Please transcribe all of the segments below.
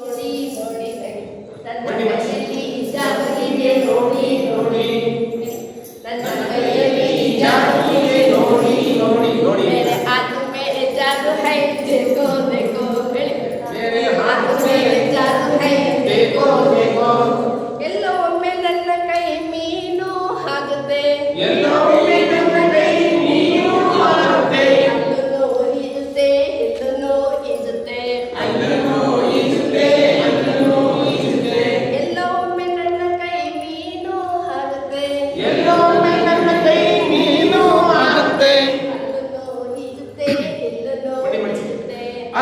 ನೋಡಿ ನೋಡಿ ನನ್ನ ಕೈಯಲ್ಲಿ ಜಾದು ಇದೆ ನೋಡಿ ನೋಡಿ ನನ್ನ ಕೈಯಲ್ಲಿ ಜಾದು ಇದೆ ನೋಡಿ ನೋಡಿ ನೋಡಿ मेरे हाथ में जादू है देखो देखो मेरे हाथ में जादू है देखो देखो ಎಲ್ಲೋ ಒಮ್ಮೆ ನನ್ನ ಕೈ ಮೀನು ಆಗುತ್ತೆ ಎಲ್ಲೋ ಒಮ್ಮೆ ನನ್ನ ಕೈ ಮೀನು ಆಗುತ್ತೆ ಅಲ್ಲೂ ಈಜುತ್ತೆ ಎಲ್ಲೂ ಈಜುತ್ತೆ ಅಲ್ಲೂ ಈಜುತ್ತೆ ಎಲ್ಲೋ ಒಮ್ಮೆ ನನ್ನ ಕೈ ಮೀನು ಆಗುತ್ತೆ ಎಲ್ಲೋ ಒಮ್ಮೆ ನನ್ನ ಕೈ ಮೀನು ಆಗುತ್ತೆ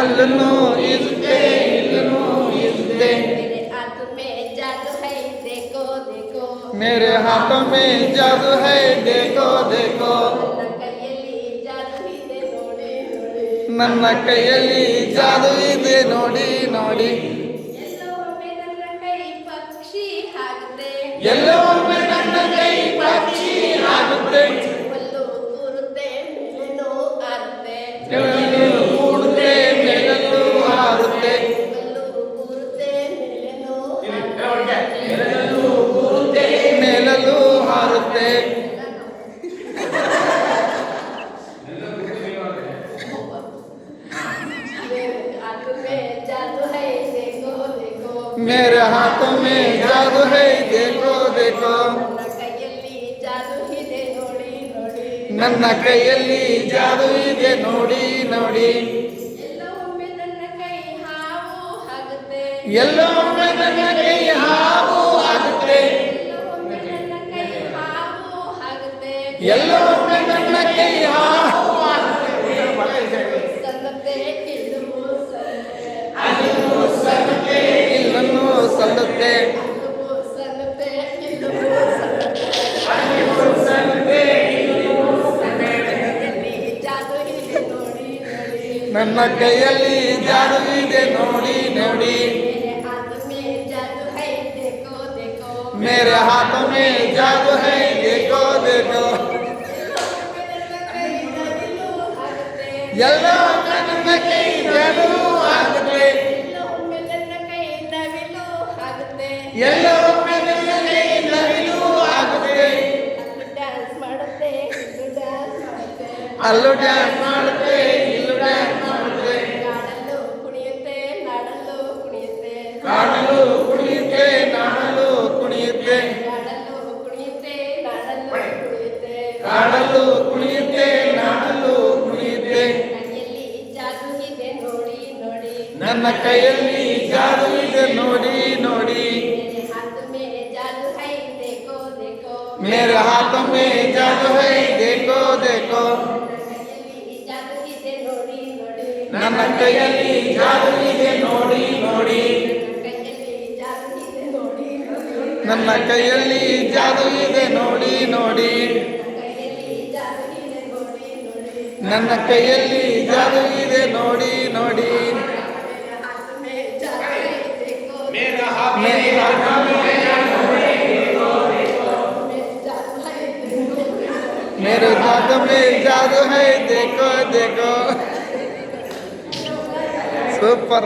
ಅಲ್ಲೂ ಈಜುತ್ತೆ ಎಲ್ಲೂ ಈಜುತ್ತೆ मेरे हाथों में जादू है देखो देखो ನನ್ನ ಕೈಯಲ್ಲಿ ಜಾದು ಇದೆ ನೋಡಿ ನೋಡಿ ಎಲ್ಲೋ ಒಮ್ಮೆ ನನ್ನ ಕೈ ಪಕ್ಷಿ ಆಗುತ್ತೆ ಕೂಡುತ್ತೆ ಮೇಲಲ್ಲೂ ಹಾರುತ್ತೆ ಮೇಲಲ್ಲೂ ಹಾರುತ್ತೆ मेरे हाथों में जादू है देखो देखो ನನ್ನ ಕೈಯಲ್ಲಿ ಜಾದು ಇದೆ ನೋಡಿ ನೋಡಿ ಎಲ್ಲೋ ಒಮ್ಮೆ ನನ್ನ ಕೈ ಹಾವು ಆಗುತ್ತೆ ಎಲ್ಲೋ ಒಮ್ಮೆ ನನ್ನ ಕೈ ಹಾವು ಆಗುತ್ತೆ ಇಲ್ಲನ್ನು ಸಲ್ಲುತ್ತೆ ನನ್ನ ಕೈಯಲ್ಲಿ ಜಾದು ಇದೆ ನೋಡಿ ನೋಡಿ मेरे हाथों में जादू है देखो देखो ಎಲ್ಲೋ ನನ್ನ ಕೈ ಜಾದು ಆಗುತ್ತೆ ಎಲ್ಲೋ ನನ್ನ ಕೈ ನವಿಲು ಆಗುತ್ತೆ ಅಲ್ಲೂ ಡ್ಯಾನ್ಸ್ ಮಾಡುತ್ತೆ ಇಲ್ಲೂ ಡ್ಯಾನ್ಸ್ ಮಾಡುತ್ತೆ ಕಾಡಲು ಕುಣಿಯುತ್ತೆ ನಾಡಲು ಕುಣಿಯುತ್ತೆ ಕಾಡಲು ಕುಣಿಯುತ್ತೆ ನಾಡಲು ಕುಣಿಯುತ್ತೆ ನನ್ನ ಕೈಯಲ್ಲಿ ಜಾದು ಇದೆ ನೋಡಿ ನೋಡಿ मेरे हाथों में जादू है देखो देखो ನನ್ನ ಕೈಯಲ್ಲಿ ಜಾದು ಇದೆ ನೋಡಿ ನೋಡಿ ನನ್ನ ಕೈಯಲ್ಲಿ ಜಾದು ಇದೆ ನೋಡಿ ನೋಡಿ ನನ್ನ ಕೈಯಲ್ಲಿ ಜಾದು ಇದೆ ನೋಡಿ ನೋಡಿ मेरे हाथ में जादू है देखो देखो सूपर